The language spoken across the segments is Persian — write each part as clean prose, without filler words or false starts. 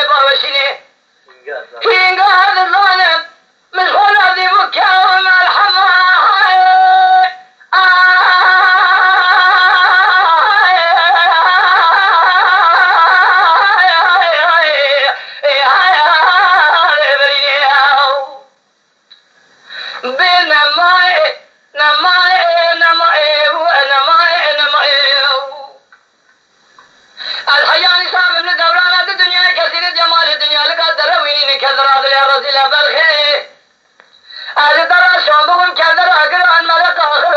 لي باوشيني هينقاد الظالم من خلدي بكاوم الحماي الحياني صاحب من دورانات الدنيا كثير جمال الدنيا لقد درويني كذرات يا رسول بالخير هذه ترى شلون بقول كذر أقرأ ملك آخر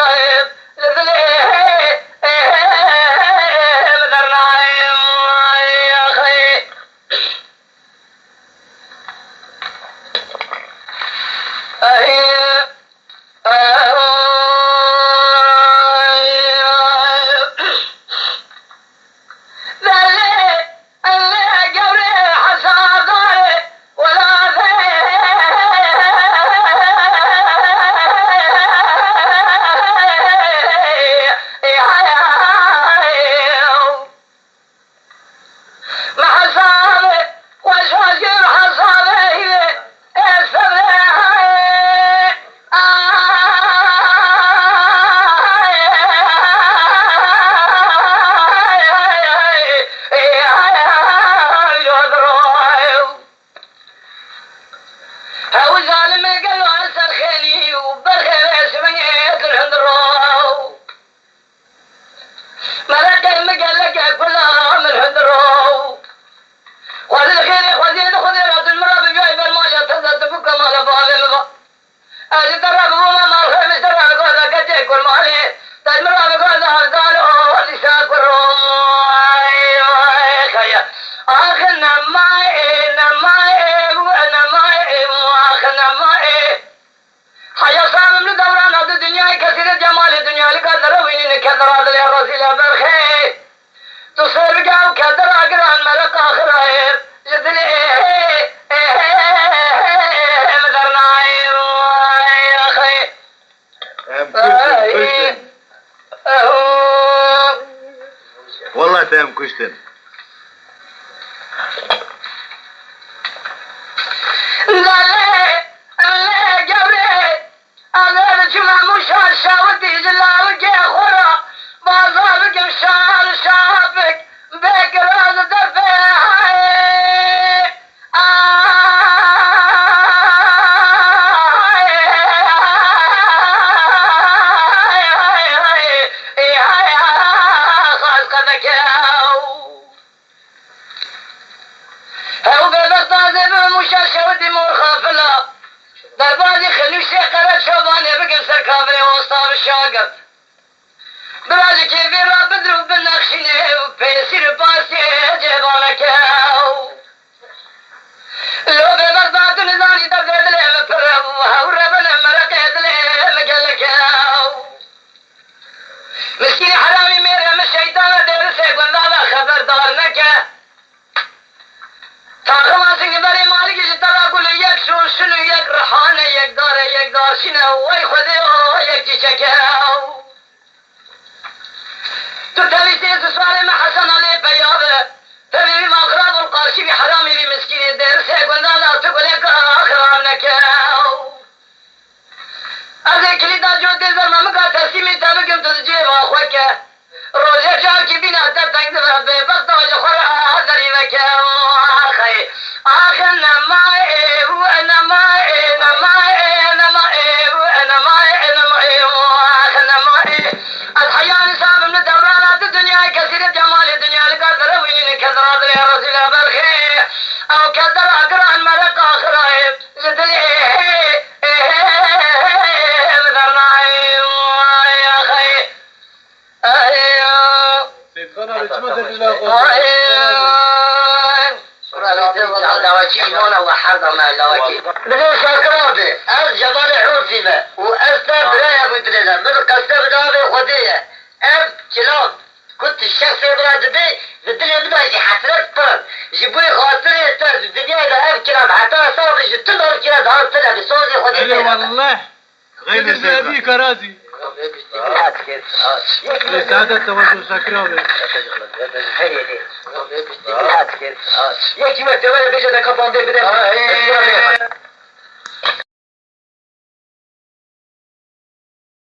والله تام كشتن دربازي خلوشي قرد شوباني بقل سر كابري وسطار الشاقر برازي كيفي را بدرو بالنخشيني وبيسير باسي جيبانك لو ببغداد نزاني دفد لي مفرم وهوربنا مرقيد لي مقلك مسكين حرامي ميرم الشيطان دير سيقول لا خبردار نكا تاخواسي بري مالك جترا قول يكسو شنو يك رحانه يك دار شنو وي خذيو يك تشكاو تتليتي سوالي ما حسن علي بيابه تبي ما اقرب القارشي بحرامي بمسكين الدير سيقول لا تقول لك اخرامنك ازي كليدا جو ديزر ما مقا ترسيمي تابقم تسجيب اخوك روزي جاكي بنا تبتنك دفع بقطة وجخورا هذري مكاو آخنا معي وأنا معي أنا معي أنا معي وأنا معي أنا معي وآخنا معي الحياة نساب من دورانات الدنيا كثير جمال الدنيا لقدر وين كثرات يا رسول بالخير أو كدر أقرأ المرق آخر لدلي مدرناي يا خي سيدنا رجمة الله بدون سكرابي از جبال حوثيمة وأستا برايا بدريدا من قصة بدابي خودية اب كلاب كنت الشخص براد بي الدنيا بدايتي حسرت فرد جيبوي خاطري ترد الدنيا دا اب كلاب حتى صابي جتل اب كلاب هاد طلع بصوزي خودية والله غير زي كرازي Aç kes aç. Saadet tavazı Şakir abi. Aç kes aç. Yeki ve böyle bir şey de kapandı bir de.